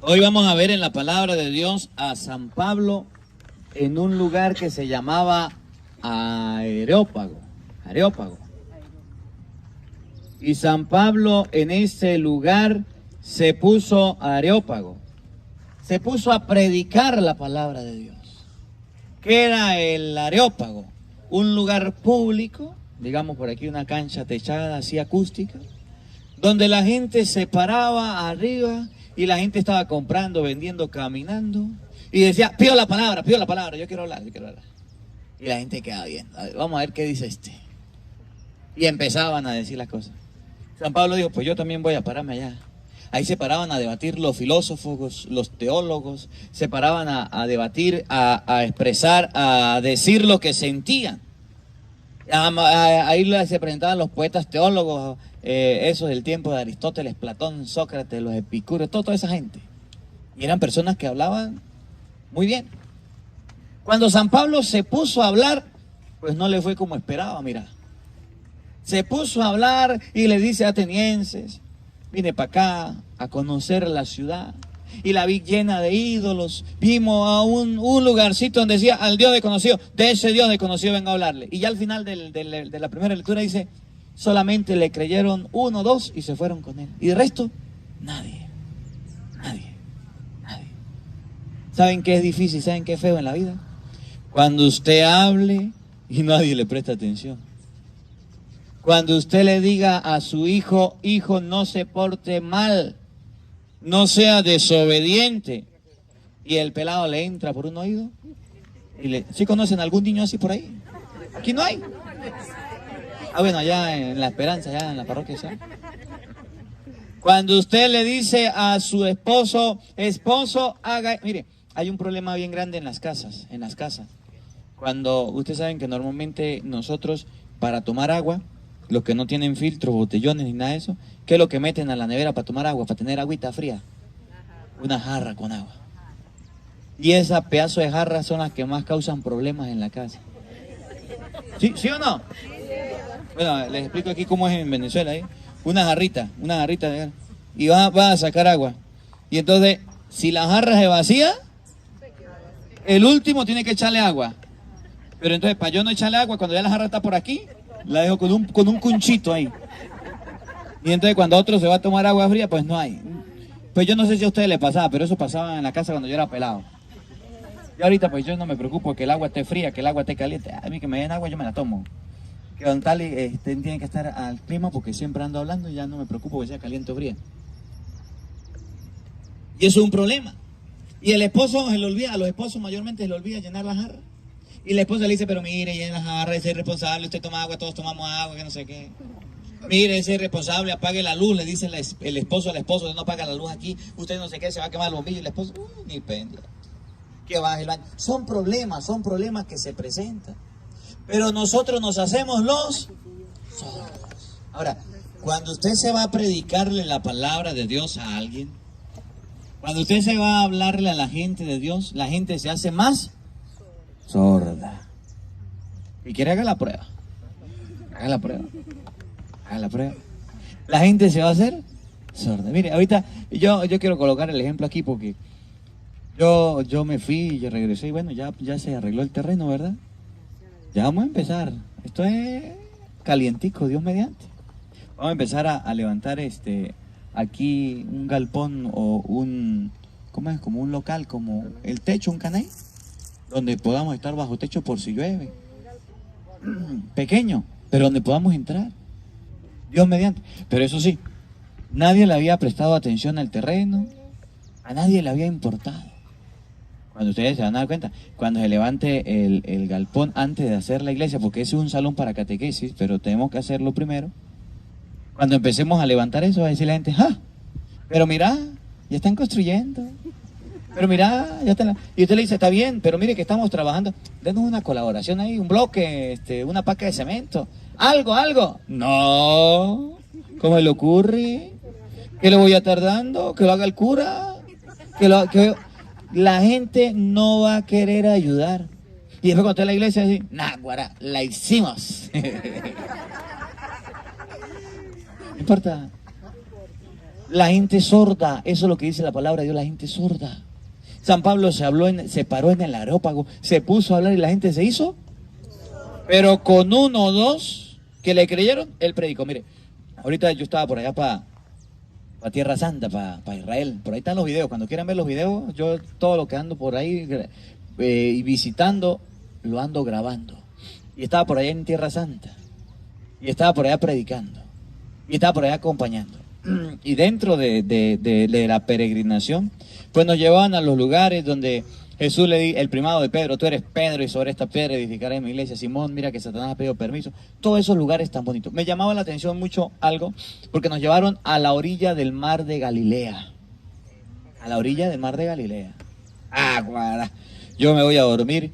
Hoy vamos a ver en la palabra de Dios a San Pablo en un lugar que se llamaba Areópago. Y San Pablo en ese lugar se puso a predicar la palabra de Dios. ¿Qué era el Areópago? Un lugar público, digamos por aquí una cancha techada así acústica, donde la gente se paraba arriba y la gente estaba comprando, vendiendo, caminando y decía, pido la palabra, yo quiero hablar. Y la gente quedaba viendo, vamos a ver qué dice este. Y empezaban a decir las cosas. San Pablo dijo, pues yo también voy a pararme allá. Ahí se paraban a debatir los filósofos, los teólogos, se paraban a debatir, a expresar, a decir lo que sentían. Ahí se presentaban los poetas teólogos, esos del tiempo de Aristóteles, Platón, Sócrates, los epicúreos, toda esa gente. Y eran personas que hablaban muy bien. Cuando San Pablo se puso a hablar, pues no le fue como esperaba, mira. Se puso a hablar y le dice a atenienses, vine para acá a conocer la ciudad. Y la vi llena de ídolos. Vimos a un lugarcito donde decía al Dios desconocido. De ese Dios desconocido vengo a hablarle. Y ya al final de la primera lectura dice, solamente le creyeron 1 o 2 y se fueron con él. Y de resto, nadie. ¿Saben qué es difícil? ¿Saben qué es feo en la vida? Cuando usted hable y nadie le presta atención. Cuando usted le diga a su hijo, hijo, no se porte mal, no sea desobediente, y el pelado le entra por un oído, y ¿sí conocen algún niño así por ahí? Aquí no hay. Bueno, allá en La Esperanza, allá en la parroquia, ¿sí? Cuando usted le dice a su esposo, haga... Mire, hay un problema bien grande en las casas. Cuando ustedes saben que normalmente nosotros, para tomar agua, los que no tienen filtros, botellones ni nada de eso, ¿qué es lo que meten a la nevera para tomar agua, para tener agüita fría? Una jarra con agua. Y esa pedazo de jarras son las que más causan problemas en la casa. ¿Sí o no? Bueno, les explico aquí cómo es en Venezuela, ¿eh? Una jarrita, y va a sacar agua. Y entonces, si la jarra se vacía, el último tiene que echarle agua. Pero entonces, para yo no echarle agua, cuando ya la jarra está por aquí, la dejo con un cunchito ahí. Y entonces cuando otro se va a tomar agua fría, pues no hay. Pues yo no sé si a ustedes les pasaba, pero eso pasaba en la casa cuando yo era pelado. Y ahorita pues yo no me preocupo que el agua esté fría, que el agua esté caliente. A mí que me den agua yo me la tomo. Que don Tali tiene que estar al clima porque siempre ando hablando y ya no me preocupo que sea caliente o fría. Y eso es un problema. Y el esposo se le olvida, a los esposos mayormente se le olvida llenar la jarra. Y la esposa le dice, pero mire, llena la jarra, ese es irresponsable, usted toma agua, todos tomamos agua, que no sé qué. Mire, ese es irresponsable, apague la luz, le dice el esposo al esposo, usted no apaga la luz aquí, usted no sé qué, se va a quemar el bombillo, y el esposo, ni pendiente. Que baje el baño. Son problemas que se presentan. Pero nosotros nos hacemos los sordos. Ahora, cuando usted se va a predicarle la palabra de Dios a alguien, cuando usted se va a hablarle a la gente de Dios, la gente se hace más sorda. Y quiere haga la prueba. La gente se va a hacer sorda. Mire, ahorita yo quiero colocar el ejemplo aquí porque yo me fui y yo regresé y bueno, ya se arregló el terreno, ¿verdad? Ya vamos a empezar. Esto es calientico, Dios mediante. Vamos a empezar a levantar aquí un galpón o ¿cómo es? Como un local, como el techo, un canal, donde podamos estar bajo techo por si llueve. Pequeño, pero donde podamos entrar. Dios mediante. Pero eso sí, nadie le había prestado atención al terreno, a nadie le había importado. Cuando ustedes se van a dar cuenta, cuando se levante el galpón antes de hacer la iglesia, porque ese es un salón para catequesis, pero tenemos que hacerlo primero. Cuando empecemos a levantar eso, va a decir la gente, pero mira, ya están construyendo. Pero mira, ya está. Y usted le dice, está bien, pero mire que estamos trabajando. Denos una colaboración ahí, un bloque, una paca de cemento. Algo. No, ¿cómo le ocurre? ¿Qué le voy a estar dando? ¿Que lo haga el cura? La gente no va a querer ayudar. Y después cuando está en la iglesia, así, guará, la hicimos. No importa. La gente sorda, eso es lo que dice la palabra de Dios, la gente sorda. San Pablo se paró en el Areópago, se puso a hablar y la gente se hizo. Pero con uno o dos que le creyeron, él predicó. Mire, ahorita yo estaba por allá para Tierra Santa, para Israel. Por ahí están los videos. Cuando quieran ver los videos, yo todo lo que ando por ahí y visitando, lo ando grabando. Y estaba por allá en Tierra Santa. Y estaba por allá predicando. Y estaba por allá acompañando. Y dentro de la peregrinación, pues nos llevaban a los lugares donde Jesús le dijo, el primado de Pedro, tú eres Pedro y sobre esta piedra edificaré mi iglesia. Simón, mira que Satanás ha pedido permiso. Todos esos lugares tan bonitos. Me llamaba la atención mucho algo, porque nos llevaron a la orilla del mar de Galilea. A la orilla del mar de Galilea. Ah, guarda. Yo me voy a dormir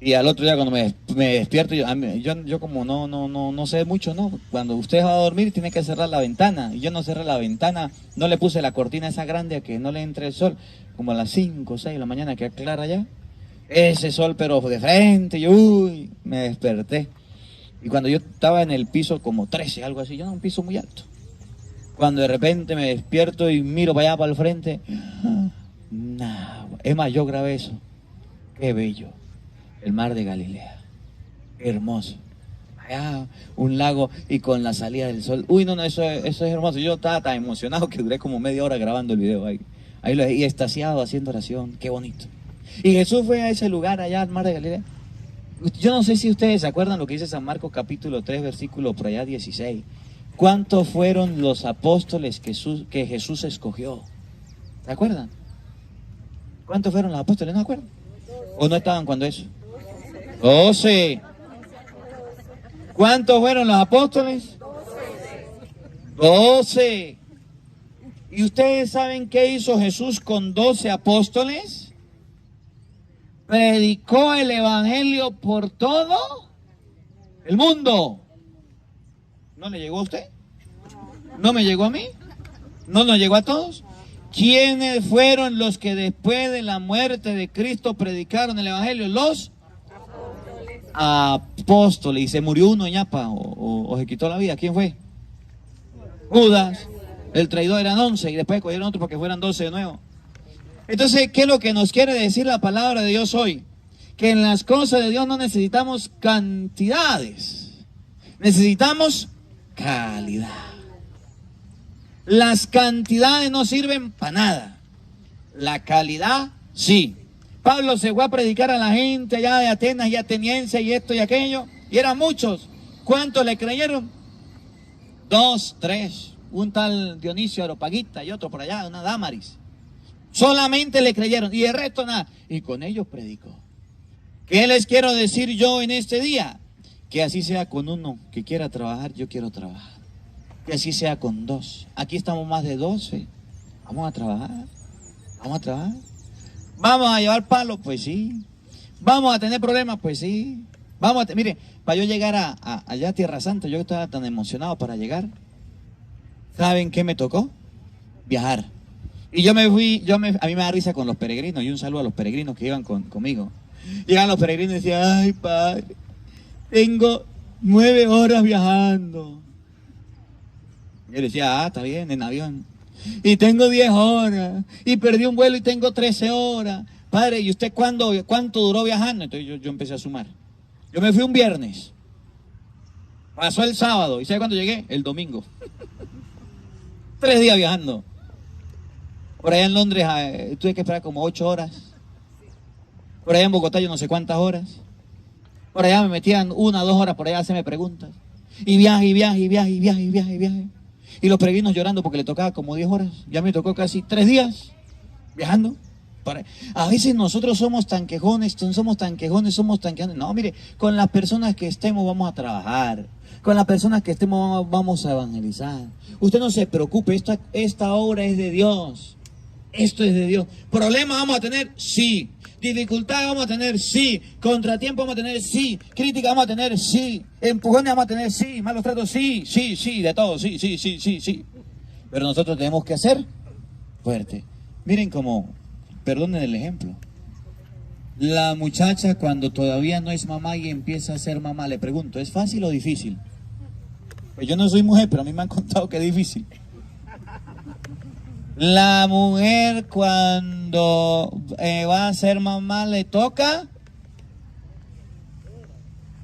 y al otro día cuando me despierto, yo como no sé mucho, ¿no? Cuando usted va a dormir tiene que cerrar la ventana. Y yo no cerré la ventana, no le puse la cortina esa grande a que no le entre el sol. Como a las 5 o 6 de la mañana que aclara ya. Ese sol pero de frente, y uy, me desperté. Y cuando yo estaba en el piso como 13, algo así, yo no, un piso muy alto. Cuando de repente me despierto y miro para allá para el frente, no, es más, yo grabé eso. Qué bello. El mar de Galilea, hermoso. Allá un lago y con la salida del sol. Uy, no, eso es hermoso. Yo estaba tan emocionado que duré como media hora grabando el video ahí. Y extasiado haciendo oración. Qué bonito. Y Jesús fue a ese lugar allá al mar de Galilea. Yo no sé si ustedes se acuerdan lo que dice San Marcos capítulo 3 versículo por allá 16. ¿Cuántos fueron los apóstoles que Jesús escogió? ¿Se acuerdan? ¿Cuántos fueron los apóstoles? ¿No se acuerdan? ¿O no estaban cuando eso? 12. ¿Cuántos fueron los apóstoles? 12. ¿Y ustedes saben qué hizo Jesús con 12 apóstoles? Predicó el evangelio por todo el mundo. ¿No le llegó a usted? ¿No me llegó a mí? ¿No nos llegó a todos? ¿Quiénes fueron los que después de la muerte de Cristo predicaron el evangelio? Los apóstoles. Y se murió uno en ñapa o se quitó la vida. ¿Quién fue? Judas. El traidor. Eran 11 y después cogieron otro para que fueran 12 de nuevo. Entonces, ¿qué es lo que nos quiere decir la palabra de Dios hoy? Que en las cosas de Dios no necesitamos cantidades, necesitamos calidad. Las cantidades no sirven para nada, la calidad sí. Pablo se fue a predicar a la gente allá de Atenas y ateniense y esto y aquello, y eran muchos. ¿Cuántos le creyeron? 2, 3, un tal Dionisio Areopagita y otro por allá, una Dámaris. Solamente le creyeron y el resto nada. Y con ellos predicó. ¿Qué les quiero decir yo en este día? Que así sea con uno que quiera trabajar, yo quiero trabajar. Que así sea con 2. Aquí estamos más de 12. Vamos a trabajar. Vamos a trabajar. ¿Vamos a llevar palos? Pues sí. ¿Vamos a tener problemas? Pues sí. Mire, para yo llegar allá a Tierra Santa, yo estaba tan emocionado para llegar. ¿Saben qué me tocó? Viajar. Y yo me fui, a mí me da risa con los peregrinos, y un saludo a los peregrinos que iban conmigo. Llegan los peregrinos y decían, ay padre, tengo 9 horas viajando. Yo decía, está bien, en avión. Y tengo 10 horas, y perdí un vuelo y tengo 13 horas. Padre, ¿y usted cuánto duró viajando? Entonces yo empecé a sumar. Yo me fui un viernes, pasó el sábado, ¿y sabe cuándo llegué? El domingo. 3 días viajando. Por allá en Londres tuve que esperar como 8 horas. Por allá en Bogotá yo no sé cuántas horas. Por allá me metían 1 o 2 horas por allá a hacerme preguntas. Y viaje, y viaje, y viaje, y viaje, y viaje, y viaje. Y los peregrinos llorando porque le tocaba como 10 horas. Ya me tocó casi 3 días viajando. A veces nosotros somos tan quejones. No, mire, con las personas que estemos vamos a trabajar. Con las personas que estemos vamos a evangelizar. Usted no se preocupe, esta obra es de Dios. Esto es de Dios. ¿Problemas vamos a tener? Sí. ¿Dificultades vamos a tener? Sí. ¿Contratiempo vamos a tener? Sí. ¿Crítica vamos a tener? Sí. ¿Empujones vamos a tener? Sí. ¿Malos tratos? Sí, sí, sí, de todo, sí, sí, sí, sí, sí. Pero nosotros tenemos que hacer fuerte. Miren cómo, perdonen el ejemplo. La muchacha cuando todavía no es mamá y empieza a ser mamá, le pregunto, ¿es fácil o difícil? Pues yo no soy mujer, pero a mí me han contado que es difícil. La mujer cuando va a ser mamá le toca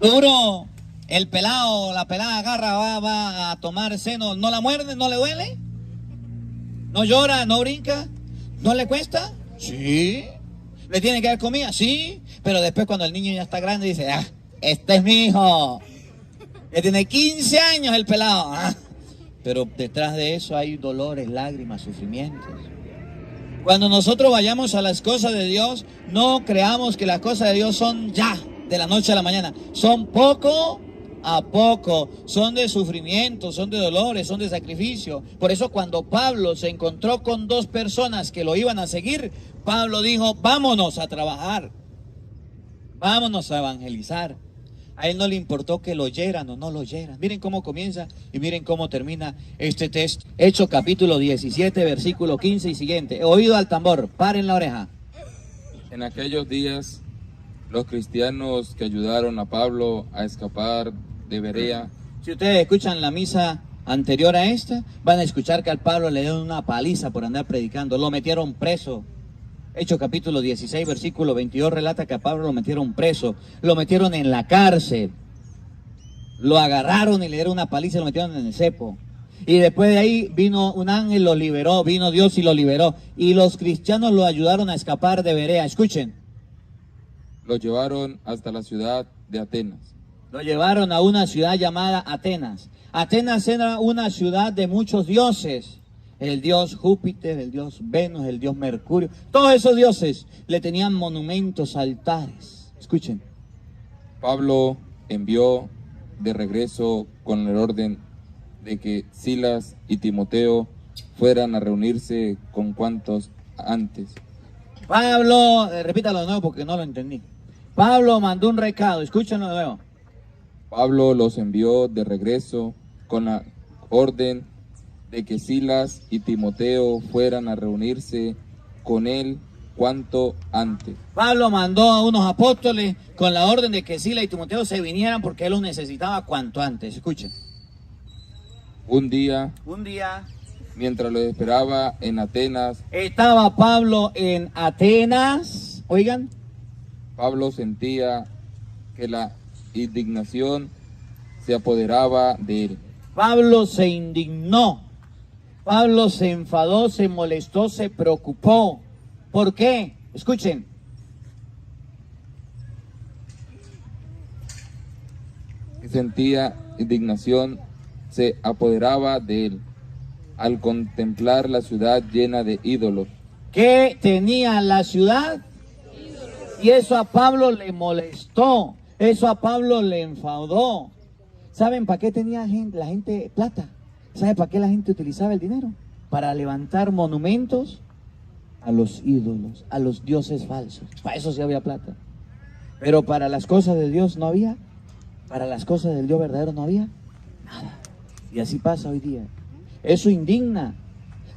duro. El pelado, la pelada agarra, va a tomar seno, no la muerde, no le duele, no llora, no brinca, no le cuesta, sí. Le tiene que dar comida, sí. Pero después cuando el niño ya está grande dice, este es mi hijo. Que tiene 15 años el pelado. Pero detrás de eso hay dolores, lágrimas, sufrimientos. Cuando nosotros vayamos a las cosas de Dios, no creamos que las cosas de Dios son ya, de la noche a la mañana. Son poco a poco, son de sufrimiento, son de dolores, son de sacrificio. Por eso cuando Pablo se encontró con dos personas que lo iban a seguir, Pablo dijo, vámonos a trabajar, vámonos a evangelizar. A él no le importó que lo oyeran o no lo oyeran. Miren cómo comienza y miren cómo termina este texto. Hechos capítulo 17, versículo 15 y siguiente. Oído al tambor, paren la oreja. En aquellos días, los cristianos que ayudaron a Pablo a escapar de Berea. Si ustedes escuchan la misa anterior a esta, van a escuchar que al Pablo le dieron una paliza por andar predicando. Lo metieron preso. Hechos capítulo 16, versículo 22 relata que a Pablo lo metieron preso, lo metieron en la cárcel, lo agarraron y le dieron una paliza y lo metieron en el cepo. Y después de ahí vino un ángel, lo liberó, vino Dios y lo liberó. Y los cristianos lo ayudaron a escapar de Berea. Escuchen. Lo llevaron hasta la ciudad de Atenas. Lo llevaron a una ciudad llamada Atenas. Atenas era una ciudad de muchos dioses. El dios Júpiter, el dios Venus, el dios Mercurio. Todos esos dioses le tenían monumentos, altares. Escuchen. Pablo envió de regreso con el orden de que Silas y Timoteo fueran a reunirse con cuantos antes. Pablo, repítalo de nuevo porque no lo entendí. Pablo mandó un recado, escúchenlo de nuevo. Pablo los envió de regreso con la orden de que Silas y Timoteo fueran a reunirse con él cuanto antes. Pablo mandó a unos apóstoles con la orden de que Silas y Timoteo se vinieran porque él los necesitaba cuanto antes. Escuchen. Un día, mientras los esperaba en Atenas, estaba Pablo en Atenas. Oigan. Pablo sentía que la indignación se apoderaba de él. Pablo se indignó. Pablo se enfadó, se molestó, se preocupó. ¿Por qué? Escuchen. Sentía indignación, se apoderaba de él al contemplar la ciudad llena de ídolos. ¿Qué tenía la ciudad? Y eso a Pablo le molestó, eso a Pablo le enfadó. ¿Saben para qué tenía la gente plata? ¿Saben para qué la gente utilizaba el dinero? Para levantar monumentos a los ídolos, a los dioses falsos. Para eso sí había plata. Pero para las cosas de Dios no había. Para las cosas del Dios verdadero no había nada. Y así pasa hoy día. Eso indigna.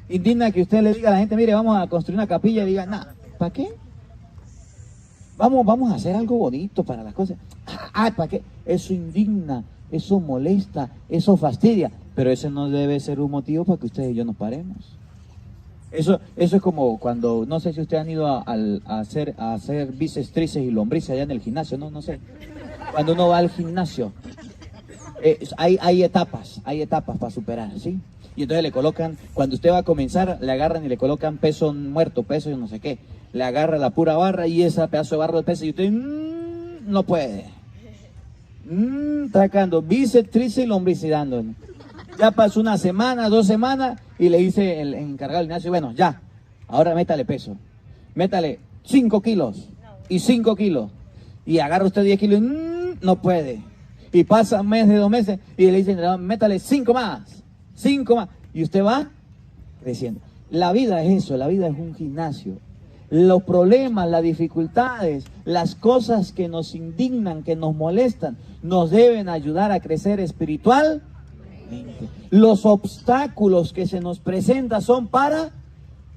Indigna que usted le diga a la gente, mire, vamos a construir una capilla y diga, nada, ¿para qué? Vamos a hacer algo bonito para las cosas. ¿Para qué? Eso indigna, eso molesta, eso fastidia. Pero ese no debe ser un motivo para que ustedes y yo nos paremos. Eso es como cuando, no sé si ustedes han ido a hacer bíceps, tríceps y lombrices allá en el gimnasio, no sé. Cuando uno va al gimnasio, hay etapas para superar, ¿sí? Y entonces le colocan, cuando usted va a comenzar, le agarran y le colocan peso muerto, peso y no sé qué. Le agarra la pura barra y ese pedazo de barro de peso y usted no puede. Sacando bíceps, tríceps y lombrices dándole. Ya pasó una semana, 2 semanas y le dice el encargado del gimnasio, bueno, ya, ahora métale peso. Métale 5 kilos y 5 kilos. Y agarra usted 10 kilos y no puede. Y pasa un mes de 2 meses y le dicen, métale 5 más. 5 más. Y usted va creciendo. La vida es eso, la vida es un gimnasio. Los problemas, las dificultades, las cosas que nos indignan, que nos molestan, nos deben ayudar a crecer espiritualmente. Los obstáculos que se nos presentan son para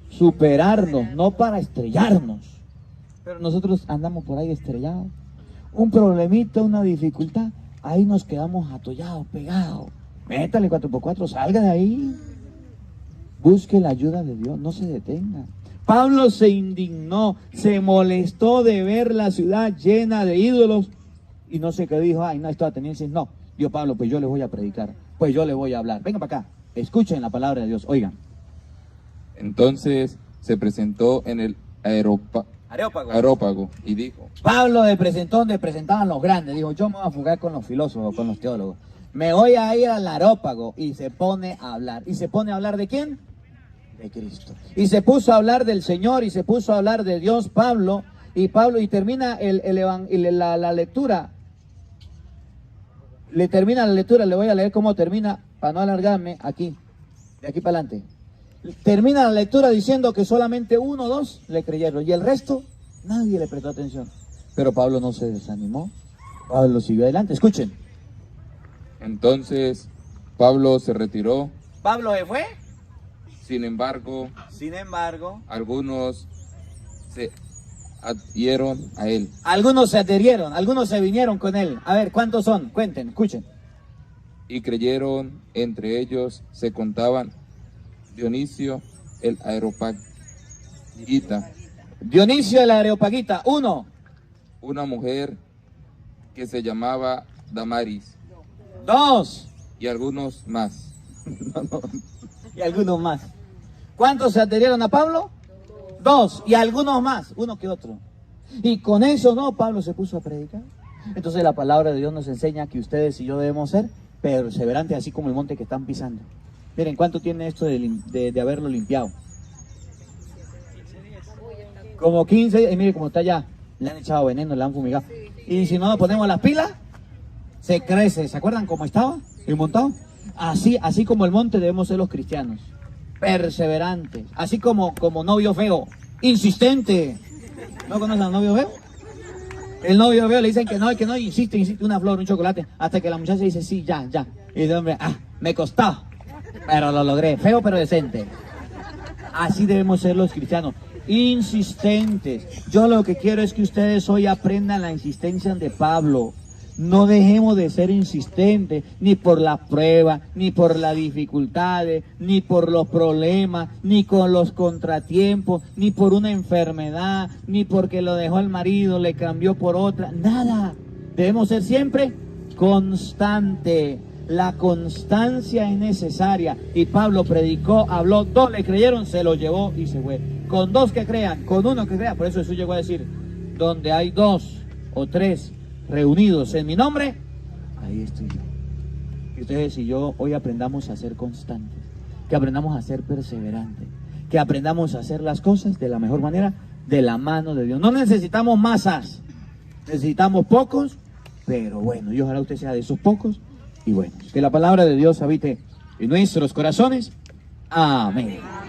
superarnos, no para estrellarnos. Pero nosotros andamos por ahí estrellados. Un problemita, una dificultad, ahí nos quedamos atollados, pegados. Métale 4x4, salga de ahí. Busque la ayuda de Dios, no se detenga. Pablo se indignó, se molestó de ver la ciudad llena de ídolos y no sé qué dijo, ay, no, esto atenienses, no. Dios, Pablo, pues yo les voy a predicar, pues yo les voy a hablar. Vengan para acá, escuchen la palabra de Dios, oigan. Entonces se presentó en el Areópago y dijo: Pablo se presentó donde presentaban los grandes, dijo, yo me voy a fugar con los filósofos, con los teólogos. Me voy a ir al Areópago y se pone a hablar. ¿Y se pone a hablar de quién? De Cristo. Y se puso a hablar del Señor y se puso a hablar de Dios, Pablo, y termina la lectura. Le termina la lectura, le voy a leer cómo termina, para no alargarme, aquí, de aquí para adelante. Termina la lectura diciendo que solamente 1 o 2 le creyeron, y el resto, nadie le prestó atención. Pero Pablo no se desanimó, Pablo siguió adelante, escuchen. Entonces Pablo se retiró. ¿Pablo se fue? Sin embargo, algunos se adhirieron a él. Algunos se adherieron, algunos se vinieron con él. A ver, ¿cuántos son? Cuenten, escuchen. Y creyeron, entre ellos se contaban Dionisio el Areopagita. Dionisio el Areopagita, 1. Una mujer que se llamaba Damaris. 2. Y algunos más. Y algunos más. ¿Cuántos se adherieron a Pablo? 2. Y algunos más, uno que otro. Y con eso, ¿no? Pablo se puso a predicar. Entonces la palabra de Dios nos enseña que ustedes y yo debemos ser perseverantes, así como el monte que están pisando. Miren, ¿cuánto tiene esto de haberlo limpiado? Como 15 días. Y mire cómo está ya. Le han echado veneno, le han fumigado. Y si no nos ponemos las pilas, se crece. ¿Se acuerdan cómo estaba el montado? Así como el monte debemos ser los cristianos. Perseverantes. Así como novio feo. Insistente. ¿No conocen al novio feo? El novio feo le dicen que no, insiste, una flor, un chocolate. Hasta que la muchacha dice, sí, ya. Y dice, hombre, me costó. Pero lo logré. Feo pero decente. Así debemos ser los cristianos. Insistentes. Yo lo que quiero es que ustedes hoy aprendan la insistencia de Pablo. No dejemos de ser insistentes, ni por la prueba, ni por las dificultades, ni por los problemas, ni con los contratiempos, ni por una enfermedad, ni porque lo dejó el marido, le cambió por otra, nada. Debemos ser siempre constantes. La constancia es necesaria. Y Pablo predicó, habló, 2 le creyeron, se lo llevó y se fue. Con 2 que crean, con 1 que crea. Por eso Jesús llegó a decir, donde hay 2 o 3 reunidos en mi nombre, ahí estoy yo. Y ustedes y yo hoy aprendamos a ser constantes, que aprendamos a ser perseverantes, que aprendamos a hacer las cosas de la mejor manera, de la mano de Dios. No necesitamos masas, necesitamos pocos, pero bueno, y ojalá usted sea de esos pocos, y bueno, que la palabra de Dios habite en nuestros corazones. Amén.